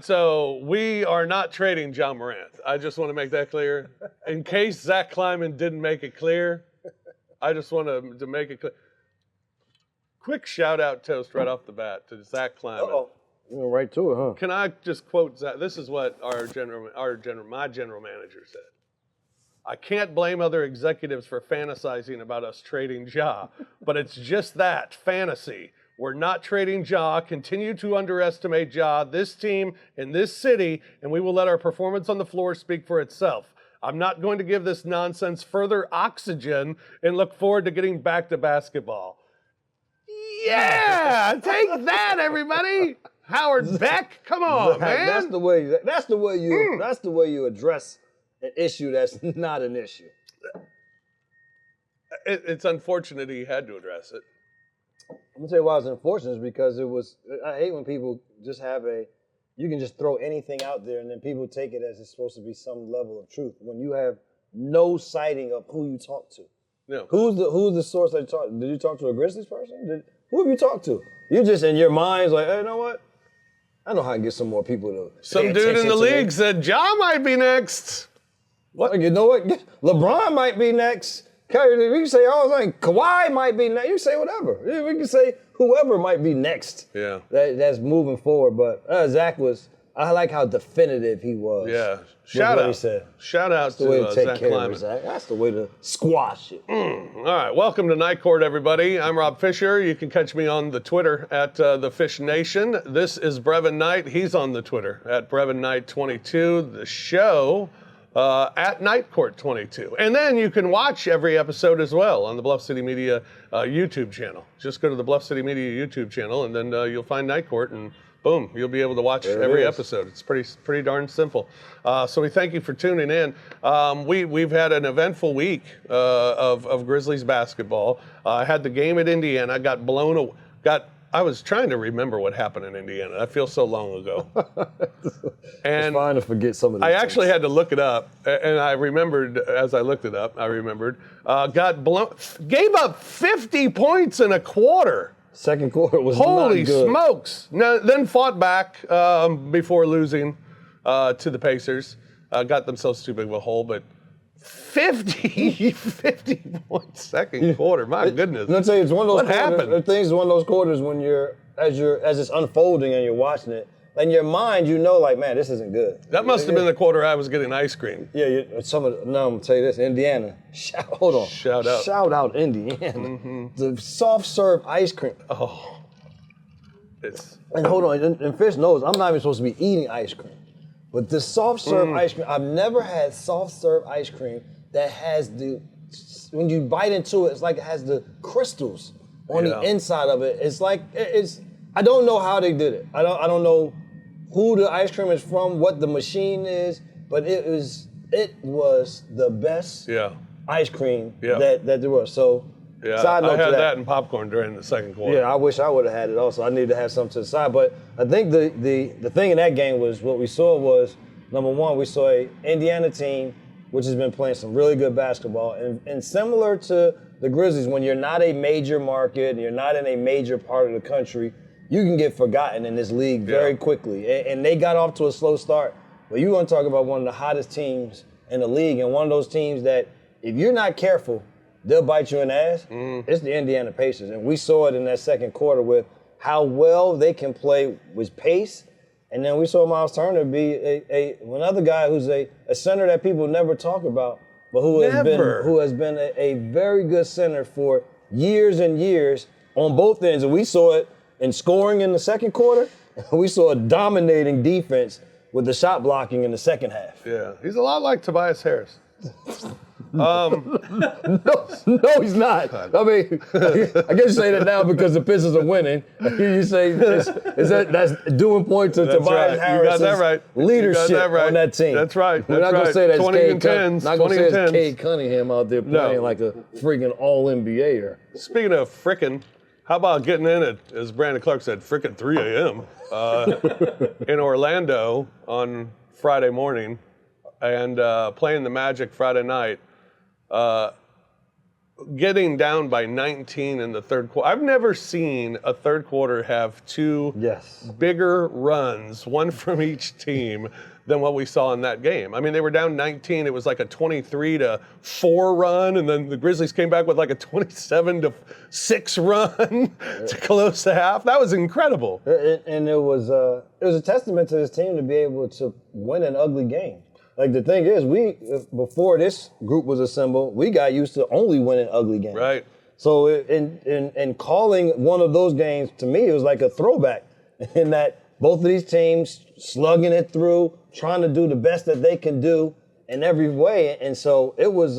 right, so we are not trading John Morant. I just want to make that clear. In case Zach Kleiman didn't make it clear, I just want to make it clear. Quick shout-out toast right off the bat to Zach Kleiman. Uh-oh. You went right to it, huh? Can I just quote Zach? This is what my general manager said. I can't blame other executives for fantasizing about us trading Ja, but it's just that, fantasy. We're not trading Ja. Continue to underestimate Ja, this team, and this city, and we will let our performance on the floor speak for itself. I'm not going to give this nonsense further oxygen and look forward to getting back to basketball. Yeah, take that, everybody. Howard Beck, come on, man. That's the way you address an issue that's not an issue. It's unfortunate he had to address it. I'm gonna tell you why it's unfortunate is because I hate when people just you can just throw anything out there and then people take it as it's supposed to be some level of truth when you have no sighting of who you talk to. No. Who's the source that you talk to? Did you talk to a Grizzlies person? Who have you talked to? You just in your mind's like, hey, you know what? I know how to get some more people to Some dude in the league said Ja might be next. What? You know what? LeBron might be next. We can say Kawhi might be next. You can say whatever. We can say whoever might be next. Yeah. That's moving forward. But Zach I like how definitive he was. Yeah. Shout out to Zach Kleiman. That's the way to squash it. All right. Welcome to Night Court, everybody. I'm Rob Fisher. You can catch me on the Twitter at The Fish Nation. This is Brevin Knight. He's on the Twitter at Brevin Knight 22. The show at Night Court 22. And then you can watch every episode as well on the Bluff City Media YouTube channel. Just go to the Bluff City Media YouTube channel, and then you'll find Night Court, and boom, you'll be able to watch every episode. It's pretty darn simple. So we thank you for tuning in. We've had an eventful week of Grizzlies basketball. I had the game at Indiana. I was trying to remember what happened in Indiana. That feels so long ago. And it's fine to forget some of these I actually had to look it up, and I remembered as I looked it up. Gave up 50 points in a quarter. Second quarter was holy not good. Smokes! Then fought back before losing to the Pacers. Got themselves too big of a hole, but 50 points second quarter. My goodness! I'll tell you, it's one of those. What happened? One of those quarters when as it's unfolding and you're watching it. In your mind, like, man, this isn't good. That must have been the quarter I was getting ice cream. Yeah, I'm gonna tell you this, Indiana. Hold on. Shout out Indiana. Mm-hmm. The soft serve ice cream. Oh. And hold on, and Fish knows I'm not even supposed to be eating ice cream. But this soft serve ice cream, I've never had soft serve ice cream that has when you bite into it, it's like it has the crystals on the inside of it. It's like, I don't know how they did it. I don't know who the ice cream is from, what the machine is, but it was the best ice cream that there was. So, side note I had that and popcorn during the second quarter. Yeah, I wish I would have had it also. I needed to have something to the side. But I think the thing in that game was what we saw was, number one, we saw a Indiana team which has been playing some really good basketball. And similar to the Grizzlies, when you're not a major market and you're not in a major part of the country, you can get forgotten in this league very quickly. And they got off to a slow start. But you're going to talk about one of the hottest teams in the league, and one of those teams that, if you're not careful, they'll bite you in the ass. It's the Indiana Pacers. And we saw it in that second quarter with how well they can play with pace. And then we saw Miles Turner be another guy who's a center that people never talk about, but who has been a very good center for years and years on both ends. And we saw it in scoring in the second quarter. We saw a dominating defense with the shot blocking in the second half. Yeah, he's a lot like Tobias Harris. No, he's not. I mean, I guess you say that now because the Pistons are winning. You say that's doing point to Tobias Harris' leadership on that team. That's right. We're not gonna say that's 20 and 10s. Not gonna say it's Cade Cunningham out there playing like a freaking All-NBAer. Speaking of frickin', how about getting in at, as Brandon Clark said, frickin' 3 a.m. In Orlando on Friday morning, and playing the Magic Friday night. getting down by 19 in the third quarter. I've never seen a third quarter have two bigger runs, one from each team, than what we saw in that game. I mean, they were down 19. It was like a 23-4 run, and then the Grizzlies came back with like a 27-6 run to close the half. That was incredible. And it was a testament to this team to be able to win an ugly game. Like, the thing is, before this group was assembled, we got used to only winning ugly games. Right. So in calling one of those games, to me, it was like a throwback in that both of these teams slugging it through, trying to do the best that they can do in every way. And so it was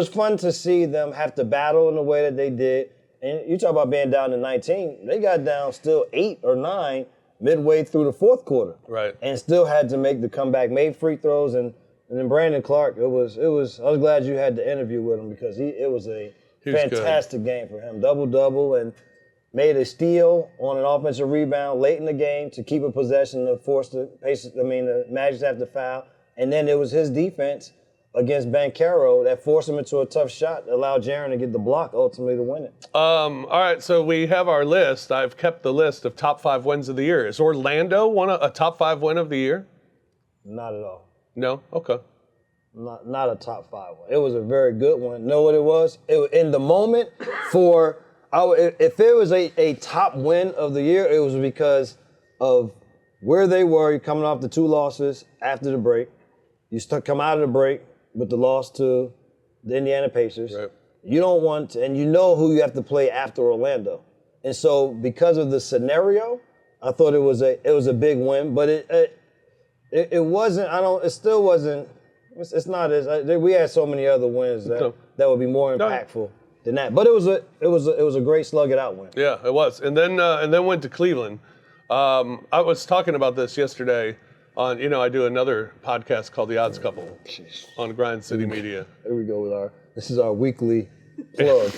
fun to see them have to battle in the way that they did. And you talk about being down to 19, they got down still 8 or 9 midway through the fourth quarter. Right. And still had to make the comeback, made free throws, and then Brandon Clark, I was glad you had the interview with him because it was a fantastic game for him. Double-double, and made a steal on an offensive rebound late in the game to keep a possession to force the Magic to have to foul. And then it was his defense against Banchero that forced him into a tough shot, allowed Jaren to get the block ultimately to win it. All right, so we have our list. I've kept the list of top 5 wins of the year. Is Orlando a top 5 win of the year? Not at all. No? Okay. Not a top 5 one. It was a very good one. Know what it was? In the moment, if it was a top win of the year, it was because of where they were. You're coming off the 2 losses after the break. You come out of the break with the loss to the Indiana Pacers. Right. You don't want to, and you know who you have to play after Orlando. And so because of the scenario, I thought it was a big win, but it wasn't. It still wasn't. It's not as we had so many other wins that would be more impactful than that. But it was a great slug it out win. Yeah, it was. And then went to Cleveland. I was talking about this yesterday. I do another podcast called The Odds Couple on Grind City Media. Here we go this is our weekly plug.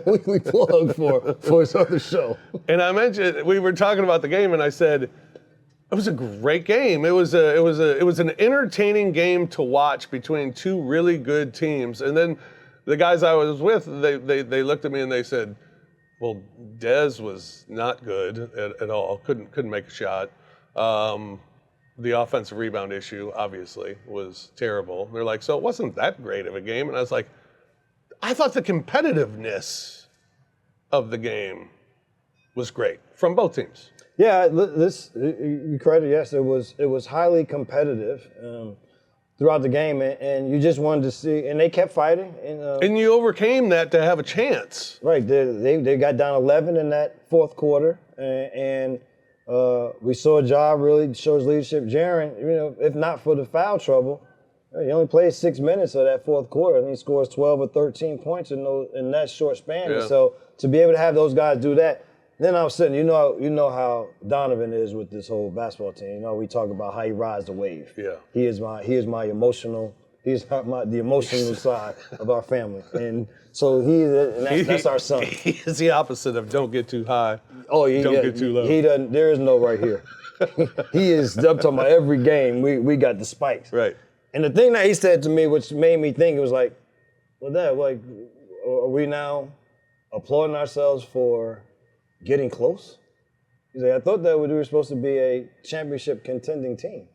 Weekly plug for his other show. And I mentioned, we were talking about the game, and I said, it was a great game. It was an entertaining game to watch between 2 really good teams. And then the guys I was with, they looked at me and they said, well, Dez was not good at all. Couldn't make a shot. The offensive rebound issue, obviously, was terrible. They're like, so it wasn't that great of a game. And I was like, I thought the competitiveness of the game was great from both teams. Yeah, you credit, yes, it was highly competitive throughout the game, and you just wanted to see, and they kept fighting. And you overcame that to have a chance. Right, they got down 11 in that fourth quarter, and we saw Ja really show his leadership. Jaren, if not for the foul trouble, he only played 6 minutes of that fourth quarter, and he scores 12 or 13 points in that short span. Yeah. So to be able to have those guys do that, then I was sitting, you know how Donovan is with this whole basketball team. We talk about how he rides the wave. Yeah. He is my emotional. He's the emotional side of our family, and so that's our son. He is the opposite of don't get too high. Oh, don't get too low. He doesn't. There is no right here. He is. I'm talking about every game. We got the spikes. Right. And the thing that he said to me, which made me think, it was like, well, are we now applauding ourselves for getting close? He's like, I thought that we were supposed to be a championship contending team.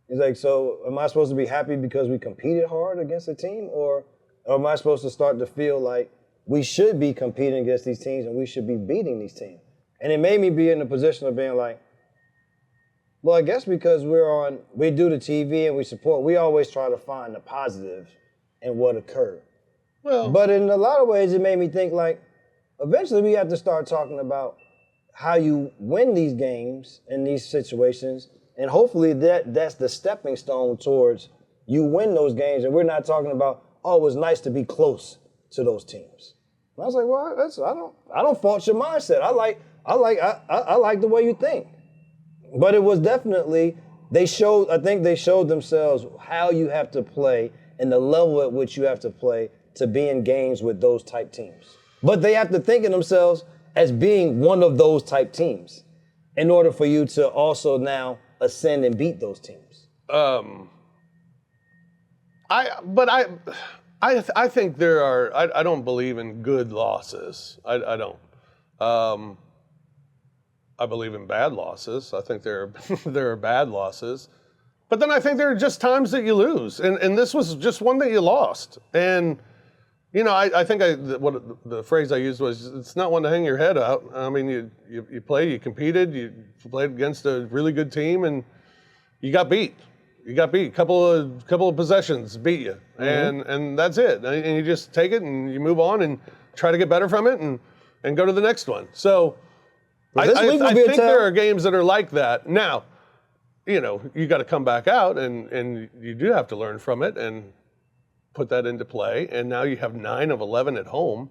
He's like, so am I supposed to be happy because we competed hard against a team, or am I supposed to start to feel like we should be competing against these teams and we should be beating these teams? And it made me be in the position of being like, well, I guess because we do the TV and we support, we always try to find the positives in what occurred. Well, but in a lot of ways, it made me think like, eventually we have to start talking about how you win these games in these situations, and hopefully that's the stepping stone towards you win those games, and we're not talking about, oh, it was nice to be close to those teams. And I was like, well, I don't fault your mindset. I like the way you think. But it was definitely, I think they showed themselves how you have to play and the level at which you have to play to be in games with those type teams. But they have to think of themselves as being one of those type teams in order for you to also now ascend and beat those teams. I think there are. I don't believe in good losses. I don't. I believe in bad losses. I think there are bad losses. But then I think there are just times that you lose. And this was just one that you lost. And, I think what the phrase I used was, it's not one to hang your head out. I mean, you played, you competed, you played against a really good team, and you got beat. You got beat. Couple of possessions beat you. Mm-hmm. And that's it. And you just take it and you move on and try to get better from it and go to the next one. So I think there are games that are like that. Now, you got to come back out and you do have to learn from it and put that into play. And now you have 9 of 11 at home.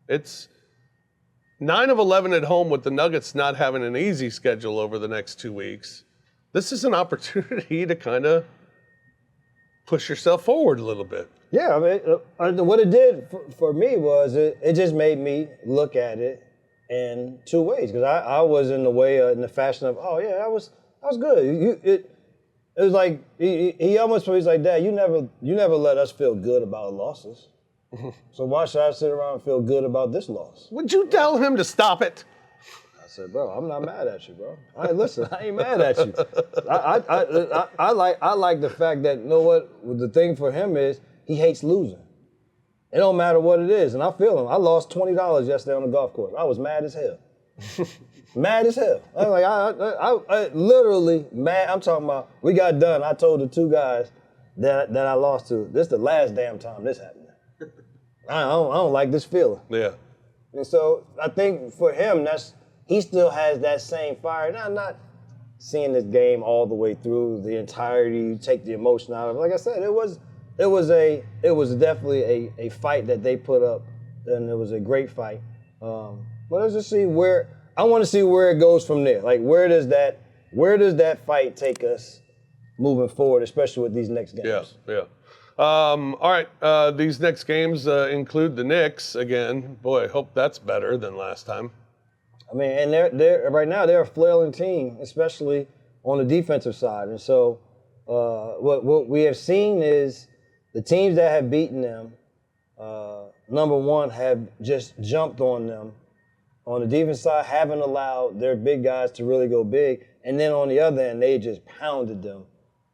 It's 9 of 11 at home with the Nuggets not having an easy schedule over the next 2 weeks. This is an opportunity to kind of push yourself forward a little bit. Yeah, I mean, what it did for me was it just made me look at it in 2 ways, because I was in the fashion of, oh yeah, that was good. It was like he almost was like, Dad, you never let us feel good about losses. So why should I sit around and feel good about this loss? Would you tell him to stop it? I said, bro, I'm not mad at you, bro. Listen, I ain't mad at you. I like the fact that, you know what, the thing for him is he hates losing. It don't matter what it is, and I feel him. I lost $20 yesterday on the golf course. I was mad as hell. Mad as hell. I'm like, I literally mad. I'm talking about, we got done. I told the 2 guys that I lost to, this is the last damn time this happened. I don't like this feeling. Yeah. And so I think for him, he still has that same fire. And I'm not seeing this game all the way through, the entirety, take the emotion out of it. Like I said, it was definitely a fight that they put up, and it was a great fight. But let's just see I want to see where it goes from there. Like, where does that fight take us moving forward, especially with these next games? Yeah. All right, these next games include the Knicks again. Boy, I hope that's better than last time. I mean, and they're right now they're a flailing team, especially on the defensive side. And so what we have seen is the teams that have beaten them, number one, have just jumped on them. On the defense side, haven't allowed their big guys to really go big. And then on the other end, they just pounded them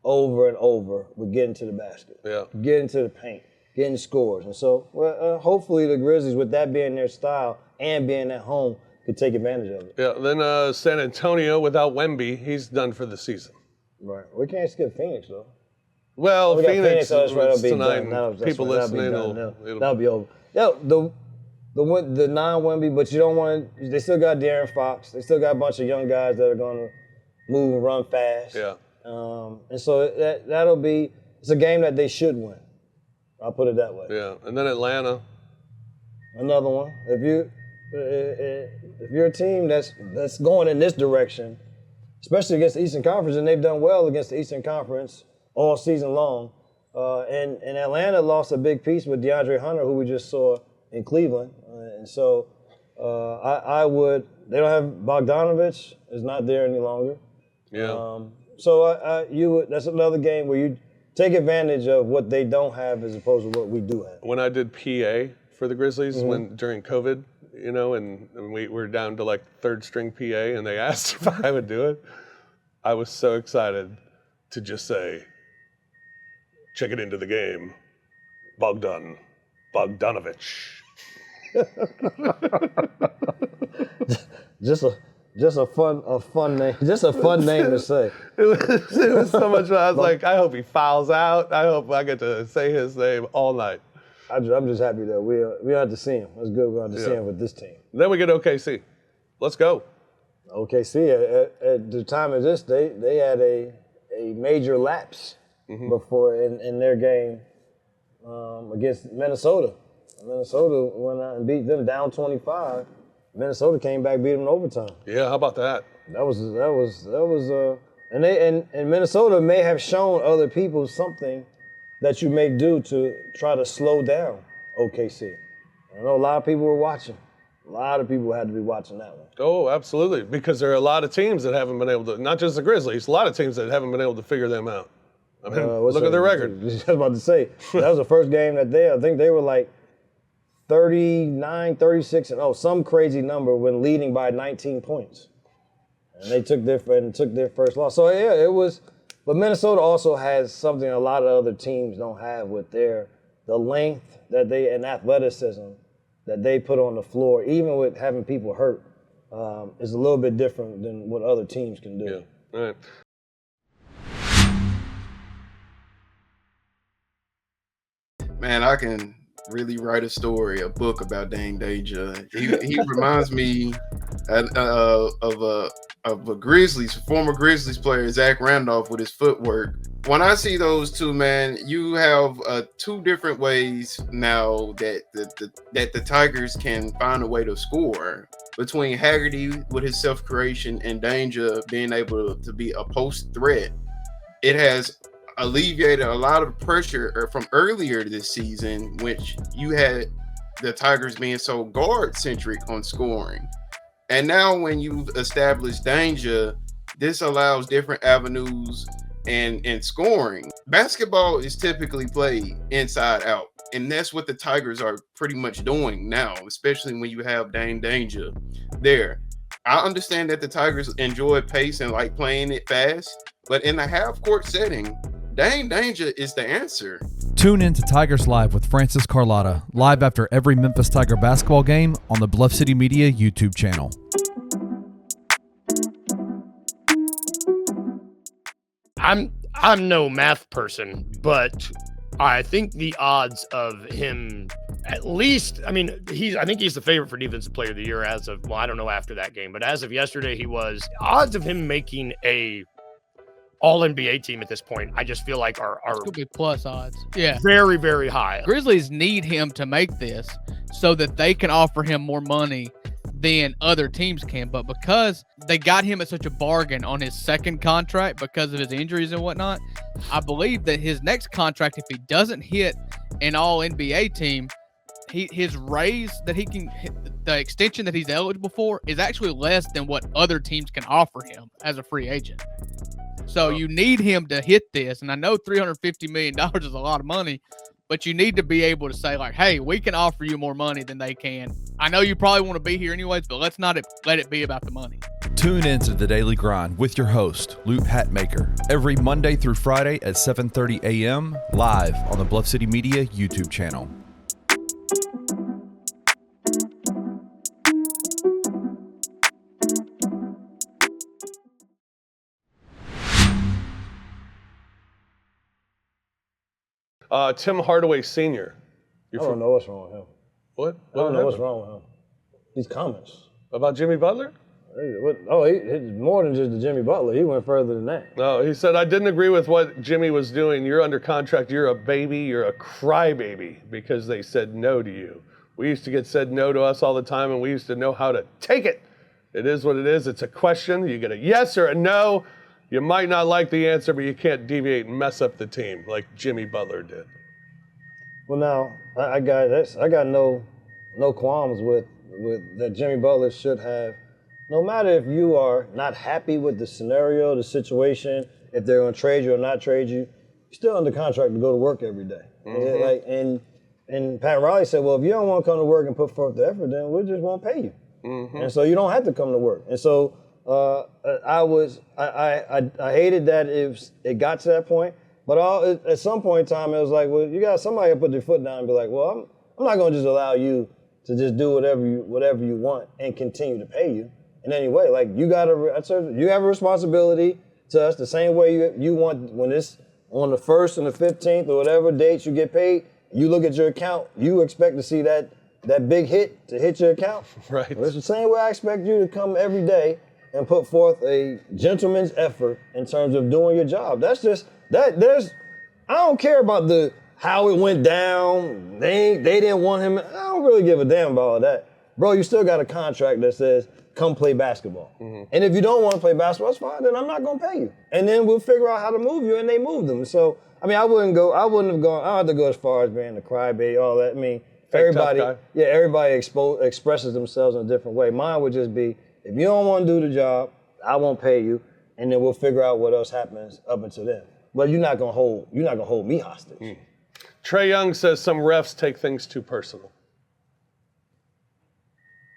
over and over with getting to the basket, getting to the paint, getting scores. And so hopefully the Grizzlies, with that being their style and being at home, could take advantage of it. Yeah, then San Antonio without Wemby, he's done for the season. Right. We can't skip Phoenix, though. Well, Phoenix tonight. People listening, that'll be over. Yeah, the non-Wemby, but you don't want to. They still got De'Aaron Fox. They still got a bunch of young guys that are going to move and run fast. Yeah. And so it's a game that they should win. I'll put it that way. Yeah, and then Atlanta. Another one. If you're a team that's going in this direction, especially against the Eastern Conference, and they've done well against the Eastern Conference all season long. And Atlanta lost a big piece with DeAndre Hunter, who we just saw in Cleveland. And so they don't have Bogdanovich, is not there any longer. Yeah. So that's another game where you take advantage of what they don't have as opposed to what we do have. When I did PA for the Grizzlies during COVID, and we were down to like 3rd string PA, and they asked if I would do it, I was so excited to just say, check it into the game, Bogdanovich. Just a fun name. Just a fun name to say. It was so much fun. I was like, I hope he fouls out. I hope I get to say his name all night. I'm just happy that we had to see him. That's good. We had to see him with this team. Then we get OKC. Let's go. OKC at the time of this, they had a major lapse before in their game against Minnesota. Minnesota went out and beat them down 25. Minnesota came back, beat them in overtime. Yeah, how about that? That was and Minnesota may have shown other people something that you may do to try to slow down OKC. I know a lot of people were watching. A lot of people had to be watching that one. Oh, absolutely, because there are a lot of teams that haven't been able to, not just the Grizzlies, a lot of teams that haven't been able to figure them out. I mean, look at their record. I was about to say, that was the first game that I think they were like 39, 36, and some crazy number when leading by 19 points. And they took their first loss. So, yeah, it was. But Minnesota also has something a lot of other teams don't have with the length and athleticism that they put on the floor, even with having people hurt, is a little bit different than what other teams can do. Yeah. All right. Man, I can really write a book about Dane Danger. He reminds me of a Grizzlies, former Grizzlies player, Zach Randolph, with his footwork. When I see those two, man, you have two different ways now that the Tigers can find a way to score. Between Haggerty with his self-creation and Danger being able to be a post threat, it has alleviated a lot of pressure from earlier this season, which you had the Tigers being so guard-centric on scoring. And now when you've established Danger, this allows different avenues and scoring. Basketball is typically played inside out, and that's what the Tigers are pretty much doing now, especially when you have Dane Danger there. I understand that the Tigers enjoy pace and like playing it fast, but in a half-court setting, Dane Danger is the answer. Tune in to Tigers Live with Francis Carlotta, live after every Memphis Tiger basketball game on the Bluff City Media YouTube channel. I'm no math person, but I think the odds of him, at least, I think he's the favorite for Defensive Player of the Year as of, well, I don't know after that game, but as of yesterday, he was. Odds of him making a All-NBA team at this point, I just feel like are could be plus odds. Yeah. Very, very high. Grizzlies need him to make this so that they can offer him more money than other teams can. But because they got him at such a bargain on his second contract because of his injuries and whatnot, I believe that his next contract, if he doesn't hit an All-NBA team, his raise that he can, the extension that he's eligible for is actually less than what other teams can offer him as a free agent. So you need him to hit this. And I know $350 million is a lot of money, but you need to be able to say, like, hey, we can offer you more money than they can. I know you probably want to be here anyways, but let's not let it be about the money. Tune in to The Daily Grind with your host, Luke Hatmaker, every Monday through Friday at 7:30 a.m. live on the Bluff City Media YouTube channel. Tim Hardaway Sr. I don't know what's wrong with him. What? I don't know what's wrong with him. These comments. About Jimmy Butler? He's more than just the Jimmy Butler. He went further than that. No, he said, I didn't agree with what Jimmy was doing. You're under contract. You're a baby. You're a crybaby because they said no to you. We used to get said no to us all the time, and we used to know how to take it. It is what it is. It's a question. You get a yes or a no. You might not like the answer, but you can't deviate and mess up the team like Jimmy Butler did. Well, now I got no qualms with that. Jimmy Butler should have, no matter if you are not happy with the scenario, the situation, if they're going to trade you or not trade you, you're still under contract to go to work every day. Mm-hmm. And Pat Riley said, well, if you don't want to come to work and put forth the effort, then we just won't pay you. Mm-hmm. And so you don't have to come to work. And so I hated that it got to that point. But at some point in time, it was like, well, you got somebody to put their foot down and be like, well, I'm not going to just allow you to just do whatever you want and continue to pay you in any way. Like you have a responsibility to us the same way you want when it's on the 1st and the 15th or whatever dates you get paid. You look at your account, you expect to see that big hit to hit your account. Right. Well, it's the same way I expect you to come every day and put forth a gentleman's effort in terms of doing your job. That's just I don't care about how it went down. They didn't want him. I don't really give a damn about all that. Bro, you still got a contract that says come play basketball. Mm-hmm. And if you don't want to play basketball, it's fine, then I'm not gonna pay you. And then we'll figure out how to move you, and they moved them. So I don't have to go as far as being a crybaby, all that. I mean, everybody expresses themselves in a different way. Mine would just be, if you don't want to do the job, I won't pay you, and then we'll figure out what else happens up until then. but you're not gonna hold me hostage. Trae Young says some refs take things too personal.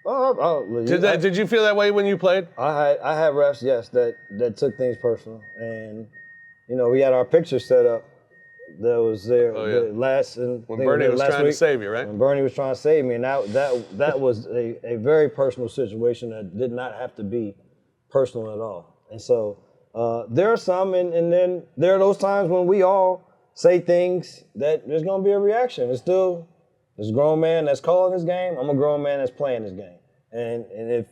Did you feel that way when you played? I had refs, yes, that took things personal, and we had our picture set up. That was there when Bernie was trying to save you, right? When Bernie was trying to save me, and that was a very personal situation that did not have to be personal at all. And so there are some, and then there are those times when we all say things that there's gonna be a reaction. There's a grown man that's calling this game. I'm a grown man that's playing this game. And if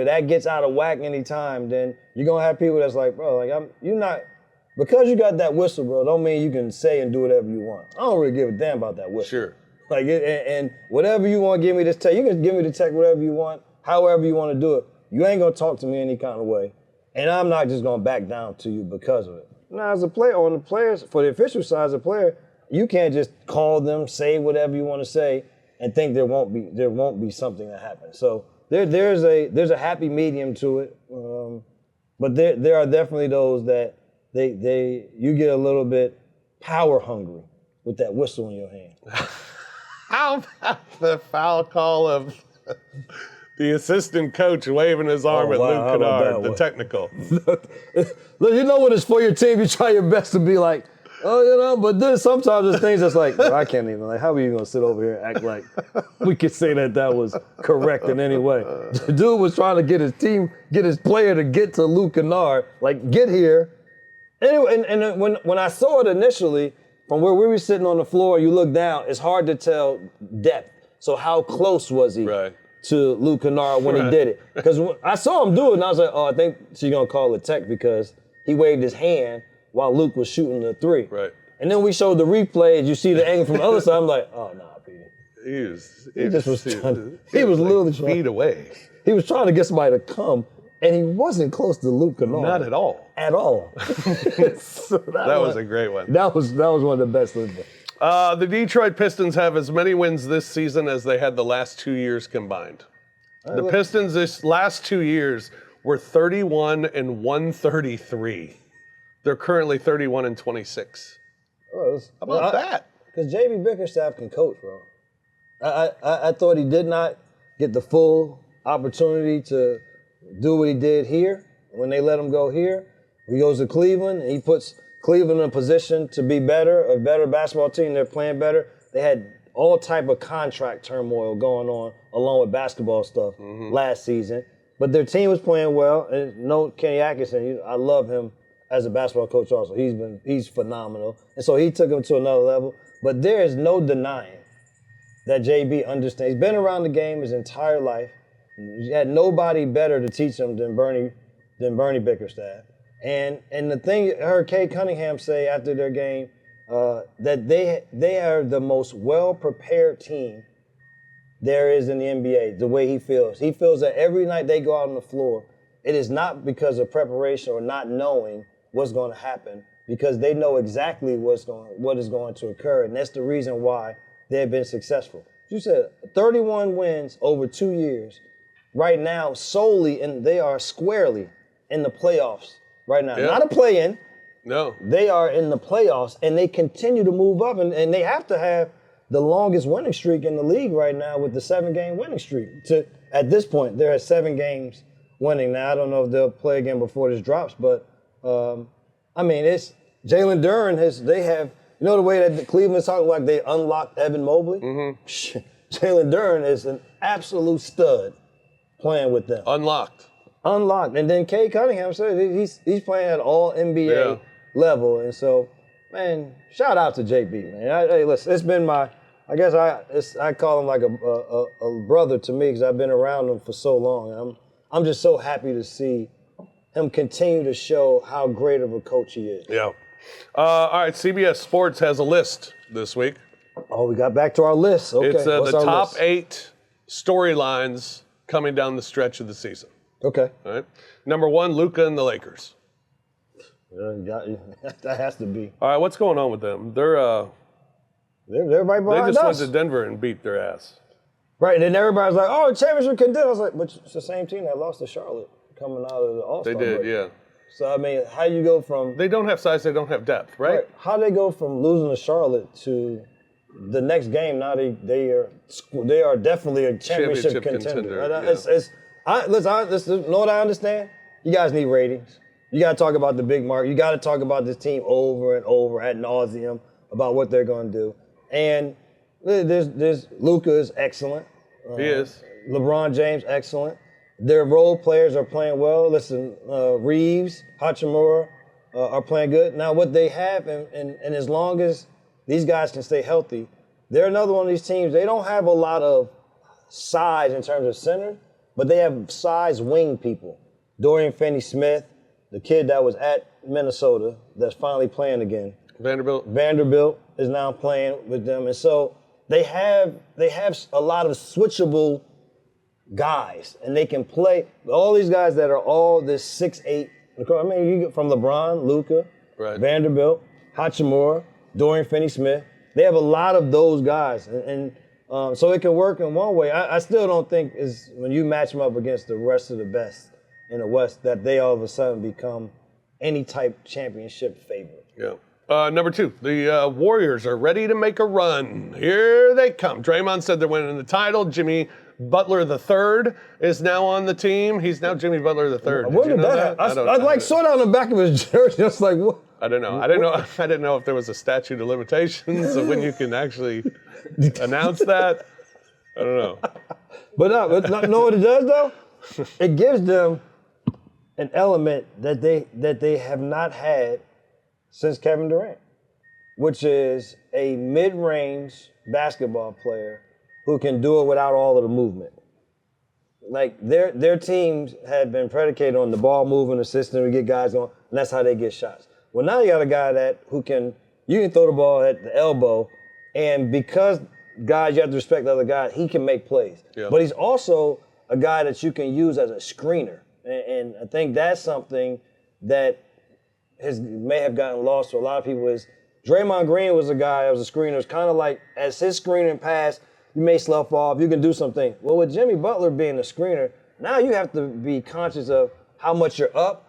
that gets out of whack anytime, then you're gonna have people that's like, bro, you're not. Because you got that whistle, bro, don't mean you can say and do whatever you want. I don't really give a damn about that whistle. Sure. And whatever you want to give me this tech, you can give me the tech whatever you want, however you want to do it. You ain't going to talk to me any kind of way. And I'm not just going to back down to you because of it. Now, as a player, for the official side as a player, you can't just call them, say whatever you want to say, and think there won't be something that happens. So there's a happy medium to it. But there are definitely those that you get a little bit power hungry with that whistle in your hand. How about the foul call of the assistant coach waving his arm at Luke Kennard, the technical? Look, when it's for your team, you try your best to be like, but then sometimes there's things that's like, I can't even, how are you going to sit over here and act like we could say that was correct in any way? The dude was trying to get his player to get to Luke Kennard, get here. Anyway, and when I saw it initially, from where we were sitting on the floor, you look down, it's hard to tell depth. So how close was he to Luke Kennard when he did it? Because I saw him do it, and I was like, I think she's going to call it tech because he waved his hand while Luke was shooting the three. Right. And then we showed the replay, and you see the angle from the other side. I'm like, oh, nah, Peter. He was literally trying. Feet away. He was trying to get somebody to come. And he wasn't close to Luke Kennard. Not at all. At all. So that was a great one. That was one of the best ones. The Detroit Pistons have as many wins this season as they had the last 2 years combined. The Pistons this last 2 years were 31 and 133. They're currently 31 and 26. How about that? Because J.B. Bickerstaff can coach, bro. I thought he did not get the full opportunity to do what he did here when they let him go here. He goes to Cleveland, and he puts Cleveland in a position to be a better basketball team. They're playing better. They had all type of contract turmoil going on along with basketball stuff last season. But their team was playing well. And Kenny Atkinson, I love him as a basketball coach also. He's phenomenal. And so he took him to another level. But there is no denying that JB understands. He's been around the game his entire life. He had nobody better to teach him than Bernie Bickerstaff. And the thing I heard Kay Cunningham say after their game, that they are the most well-prepared team there is in the NBA, the way he feels. He feels that every night they go out on the floor, it is not because of preparation or not knowing what's going to happen, because they know exactly what is going to occur, and that's the reason why they've been successful. You said 31 wins over 2 years. Right now, solely, and they are squarely in the playoffs right now. Yeah. Not a play-in. No. They are in the playoffs, and they continue to move up, and they have to have the longest winning streak in the league right now with the 7-game winning streak. At this point, they're at 7 games winning. Now, I don't know if they'll play again before this drops, but, it's Jalen Duren they have, the way that Cleveland's talking like they unlocked Evan Mobley? Mm-hmm. Jalen Duren is an absolute stud playing with them. Unlocked. And then Kay Cunningham said he's playing at all NBA level. And so, man, shout out to JB, man. Hey, listen, it's been I call him like a brother to me because I've been around him for so long. And I'm just so happy to see him continue to show how great of a coach he is. Yeah. All right, CBS Sports has a list this week. Oh, we got back to our list. Okay. It's the top list? 8 storylines coming down the stretch of the season. Okay. All right. Number 1, Luka and the Lakers. That has to be. All right, what's going on with them? They're right behind They just us. went to Denver and beat their ass. Right, and then everybody's like, "Oh, championship contender." I was like, "But it's the same team that lost to Charlotte coming out of the All-Star They did, break. yeah. So, I mean, how you go from... They don't have size, they don't have depth, right? How they go from losing to Charlotte to the next game, now they are definitely a championship contender. Yeah. Listen, know what I understand? You guys need ratings. You got to talk about the big mark. You got to talk about this team over and over ad nauseum about what they're going to do. And there's Luka is excellent. He is. LeBron James, excellent. Their role players are playing well. Listen, Reeves, Hachimura are playing good. Now, what they have, and as long as these guys can stay healthy, they're another one of these teams. They don't have a lot of size in terms of center, but they have size wing people. Dorian Finney-Smith, the kid that was at Minnesota that's finally playing again. Vanderbilt is now playing with them. And so they have a lot of switchable guys, and they can play. All these guys that are all this 6'8". I mean, you get from LeBron, Luka, right. Vanderbilt, Hachimura, Dorian Finney-Smith. They have a lot of those guys, and so it can work in one way. I still don't think is when you match them up against the rest of the best in the West that they all of a sudden become any type championship favorite. Yeah. Number 2, the Warriors are ready to make a run. Here they come. Draymond said they're winning the title. Jimmy Butler III is now on the team. He's now Jimmy Butler III. Where did that happen? I saw that on the back of his jersey. I was like, what? I don't know. I didn't know if there was a statute of limitations of when you can actually announce that. I don't know. But know what it does though? It gives them an element that they have not had since Kevin Durant, which is a mid-range basketball player who can do it without all of the movement. Like their teams have been predicated on the ball moving, the system to get guys going, and that's how they get shots. Well, now you got a guy you can throw the ball at the elbow, and because guys, you have to respect the other guy, he can make plays. Yeah. But he's also a guy that you can use as a screener. And I think that's something that may have gotten lost to a lot of people is Draymond Green was a guy that was a screener. It's kind of like as his screening passed, you may slough off, you can do something. Well, with Jimmy Butler being a screener, now you have to be conscious of how much you're up.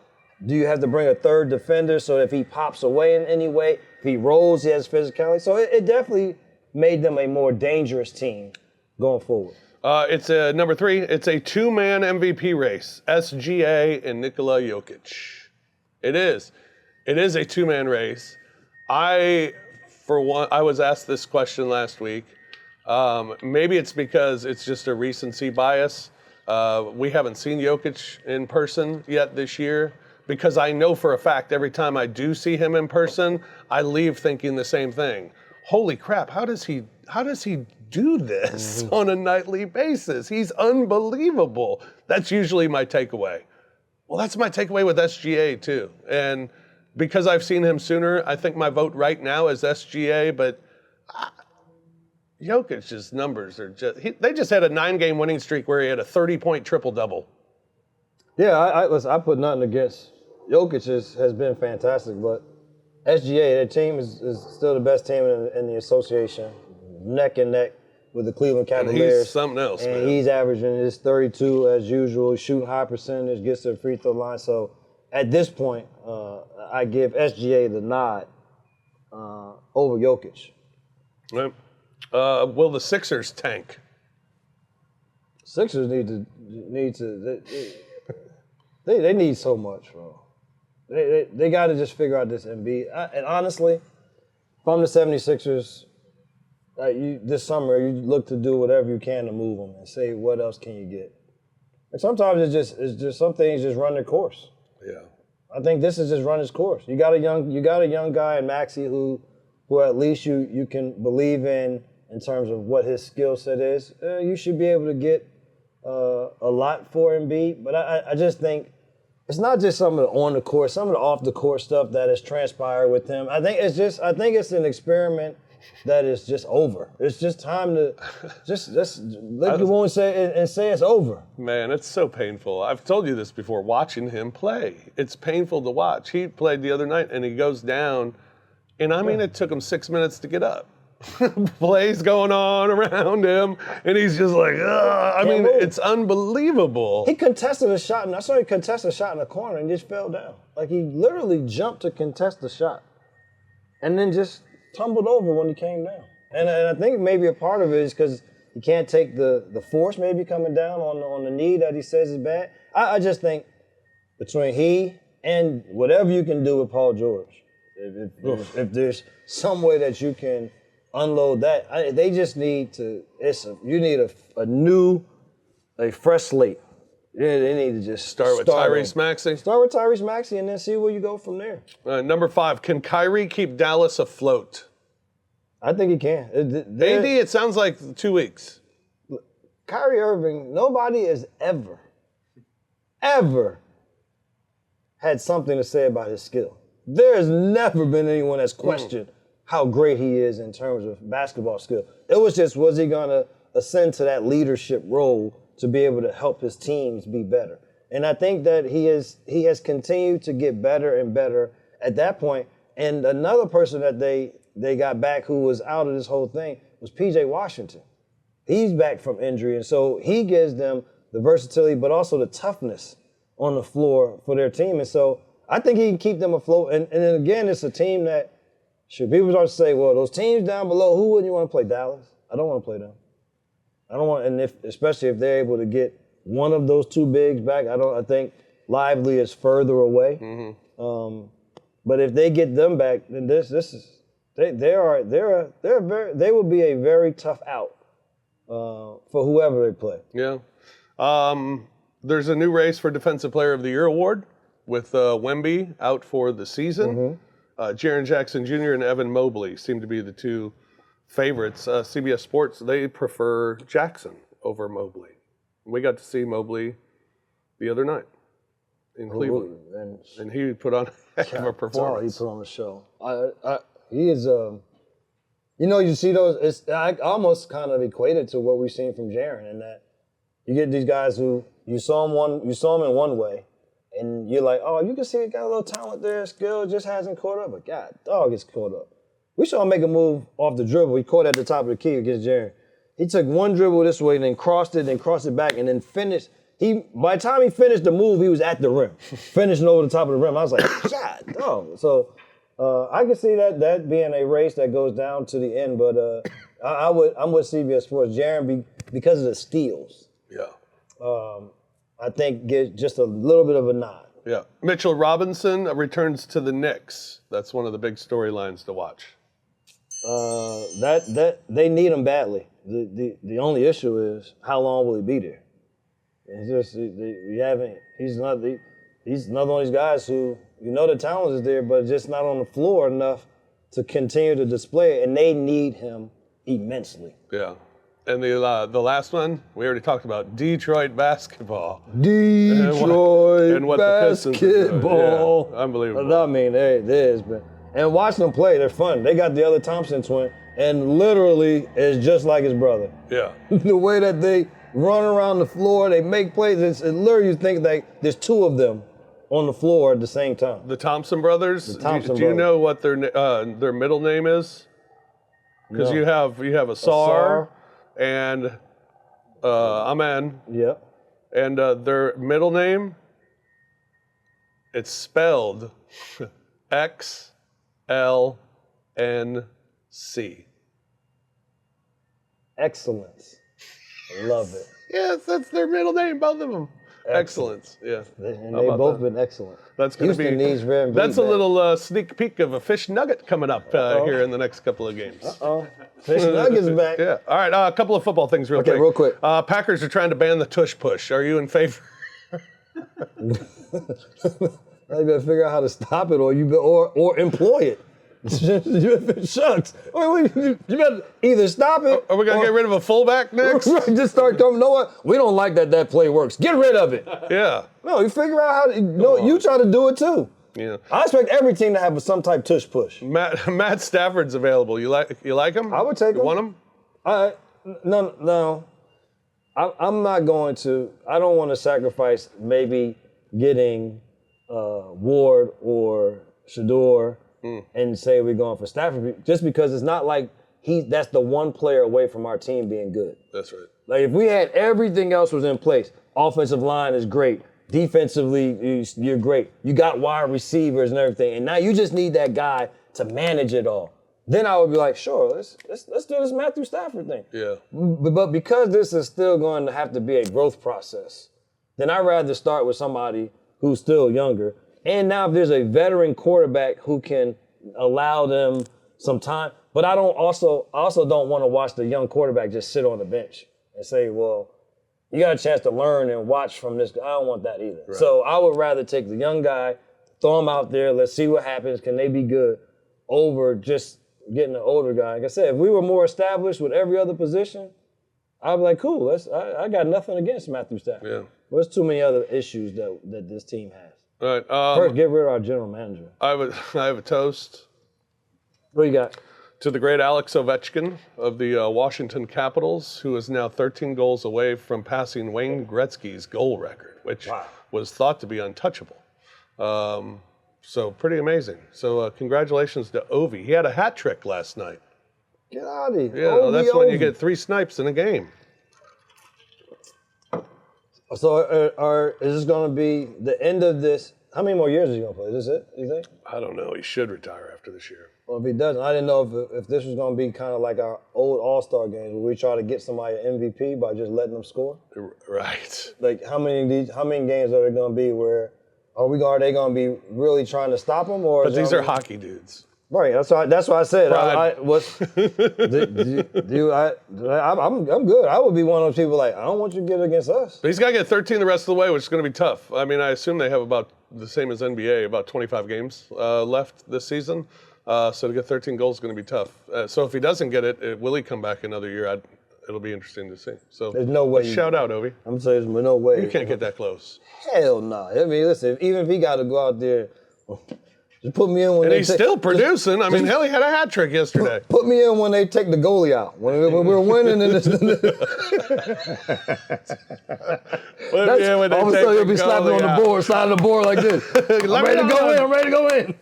Do you have to bring a third defender so if he pops away in any way, if he rolls, he has physicality? So it definitely made them a more dangerous team going forward. It's number 3. It's a 2-man MVP race. SGA and Nikola Jokic. It is. It is a 2-man race. I was asked this question last week. Maybe it's because it's just a recency bias. We haven't seen Jokic in person yet this year because I know for a fact every time I do see him in person, I leave thinking the same thing. Holy crap, how does he do this on a nightly basis? He's unbelievable. That's usually my takeaway. Well, that's my takeaway with SGA too. And because I've seen him sooner, I think my vote right now is SGA, but Jokic's numbers are they just had a 9-game winning streak where he had a 30-point triple-double. Yeah, listen, I put nothing against Jokic has been fantastic, but SGA, their team is still the best team in the association, neck and neck with the Cleveland Cavaliers. And he's something else, and man. He's averaging his 32 as usual, shooting high percentage, gets to the free throw line. So at this point, I give SGA the nod over Jokic. Right. Will the Sixers tank? Sixers need to they need so much, bro. They got to just figure out this Embiid. And honestly, if I'm the 76ers, this summer you look to do whatever you can to move them and say what else can you get. And sometimes it's just some things just run their course. Yeah. I think this is just run its course. You got a young guy in Maxey who at least you can believe in terms of what his skill set is. You should be able to get a lot for Embiid, but I just think it's not just some of the on the court, some of the off the court stuff that has transpired with him. I think it's an experiment that is just over. It's just time to just let you won't say and say it's over. Man, it's so painful. I've told you this before. Watching him play, it's painful to watch. He played the other night and he goes down, and I mean it took him 6 minutes to get up. plays going on around him, and he's just like, ugh. I mean, move. it's unbelievable. He contested a shot, and I saw he contested a shot in the corner and just fell down. Like he literally jumped to contest the shot, and then just tumbled over when he came down. And I think maybe a part of it is because he can't take the force maybe coming down on the knee that he says is bad. I just think between he and whatever you can do with Paul George, if there's some way that you can unload that, they just need to. You need a fresh slate. They need to just Start with Tyrese Maxey. Start with Tyrese Maxey and then see where you go from there. Number 5, can Kyrie keep Dallas afloat? I think he can. AD, it sounds like 2 weeks. Kyrie Irving, nobody has ever had something to say about his skill. There has never been anyone that's questioned how great he is in terms of basketball skill. It was just, was he going to ascend to that leadership role to be able to help his teams be better? And I think that he has continued to get better and better at that point. And another person that they got back who was out of this whole thing was P.J. Washington. He's back from injury, and so he gives them the versatility, but also the toughness on the floor for their team. And so I think he can keep them afloat. And then again, it's a team that, people start to say, well, those teams down below, who wouldn't you want to play? Dallas? I don't want to play them. I don't want, and especially if they're able to get one of those two bigs back. I think Lively is further away. Mm-hmm. But if they get them back, then they will be a very tough out for whoever they play. Yeah. There's a new race for Defensive Player of the Year award with Wemby out for the season. Mm-hmm. Jaren Jackson Jr. and Evan Mobley seem to be the two favorites. CBS Sports, they prefer Jackson over Mobley. We got to see Mobley the other night in Cleveland, and he put on a heck of a performance. He put on the show. He is, you see those. I almost kind of equated to what we've seen from Jaren, in that you get these guys who you saw him in one way, and you're like, oh, you can see he got a little talent there, skill just hasn't caught up. But God, dog gets caught up. We saw him make a move off the dribble. He caught at the top of the key against Jaren. He took one dribble this way and then crossed it back, and then finished. By the time he finished the move, he was at the rim, finishing over the top of the rim. I was like, God, dog. So I can see that being a race that goes down to the end. But I'm with CBS Sports. Jaren, because of the steals. Yeah. I think get just a little bit of a nod. Yeah. Mitchell Robinson returns to the Knicks. That's one of the big storylines to watch. That they need him badly. The only issue is how long will he be there? It's just he's another one of these guys who, the talent is there, but just not on the floor enough to continue to display it, and they need him immensely. Yeah. And the last one, we already talked about Detroit basketball. Detroit and what basketball. The Pistons are. Yeah, unbelievable. I mean, it is. And watching them play, they're fun. They got the other Thompson twin, and literally is just like his brother. Yeah. The way that they run around the floor, they make plays. It's literally, you think that there's two of them on the floor at the same time. The Thompson brothers. Do you know what their middle name is? Because you have Asar. And Amen. Yep. And their middle name, it's spelled XLNC. Excellence. I love it. Yes, that's their middle name, both of them. Excellence. Yeah. And they've both been excellent. That's going to be. Needs Red that's a little sneak peek of a fish nugget coming up here in the next couple of games. Fish nuggets back. Yeah. All right. A couple of football things real quick. Okay, real quick. Packers are trying to ban the tush push. Are you in favor? You better figure out how to stop it, or employ it. Shucks. You better either stop it. Are we going to get rid of a fullback next? Just start coming. You know what? We don't like that play works. Get rid of it. Yeah. No, you figure out how to. No, you try to do it too. Yeah. I expect every team to have some type tush push. Matt Stafford's available. You like him? I would take him. You want him? No. I'm not going to. I don't want to sacrifice maybe getting Ward or Shador and say we're going for Stafford, just because it's not like that's the one player away from our team being good. That's right. Like if we had everything else was in place, offensive line is great. Defensively, you're great. You got wide receivers and everything. And now you just need that guy to manage it all. Then I would be like, sure, let's do this Matthew Stafford thing. Yeah. But because this is still going to have to be a growth process, then I'd rather start with somebody who's still younger. And now if there's a veteran quarterback who can allow them some time, but I also don't want to watch the young quarterback just sit on the bench and say, well, you got a chance to learn and watch from this. I don't want that either. Right. So I would rather take the young guy, throw him out there, let's see what happens. Can they be good? Over just getting an older guy. Like I said, if we were more established with every other position, I'd be like, cool. I got nothing against Matthew Stafford. Yeah. There's too many other issues that this team has. All right. First, get rid of our general manager. I have a toast What do you got? to the great Alex Ovechkin of the Washington Capitals, who is now 13 goals away from passing Wayne Gretzky's goal record, which was thought to be untouchable. So pretty amazing. So congratulations to Ovi. He had a hat trick last night. Get out of here. Yeah, that's when you get 3 snipes in a game. So is this going to be the end of this? How many more years is he going to play? Is this it, you think? I don't know. He should retire after this year. Well, if he doesn't, I didn't know if this was going to be kind of like our old All-Star games where we try to get somebody an MVP by just letting them score. Right. Like how many games are there going to be where are they going to be really trying to stop them? Or But these are hockey dudes. Right. That's what I said. Pride. I'm good. I would be one of those people like I don't want you to get against us. But he's got to get 13 the rest of the way, which is going to be tough. I mean, I assume they have about the same as NBA, about 25 games left this season. So to get 13 goals is going to be tough. So if he doesn't get it, will he come back another year? It'll be interesting to see. So there's no way. Shout out, Ovi. I'm saying there's no way. You can't get that close. Hell no. I mean, listen, even if he got to go out there, just put me in when and they he's still producing. I mean, hell, he had a hat trick yesterday. Put me in when they take the goalie out. When we're winning and it's Put me in when they all of a take sudden the you'll be slapping on goalie the board, sliding the board like this. I'm ready to go in. I'm ready to go in.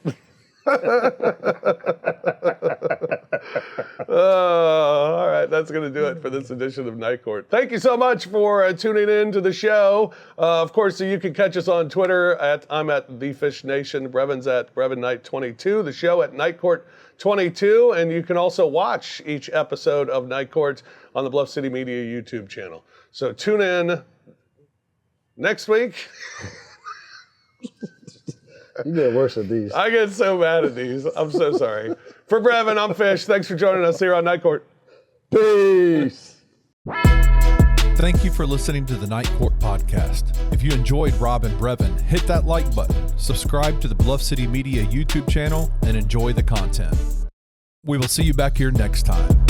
All right, that's going to do it for this edition of Night Court. Thank you so much for tuning in to the show. Of course, you can catch us on Twitter I'm at The Fish Nation. Brevin's at Brevin Night 22. The show at Night Court 22, and you can also watch each episode of Night Court on the Bluff City Media YouTube channel. So tune in next week. You get worse at these. I get so mad at these. I'm so sorry. For Brevin, I'm Fish. Thanks for joining us here on Night Court. Peace. Thank you for listening to the Night Court podcast. If you enjoyed Rob and Brevin, hit that like button, subscribe to the Bluff City Media YouTube channel, and enjoy the content. We will see you back here next time.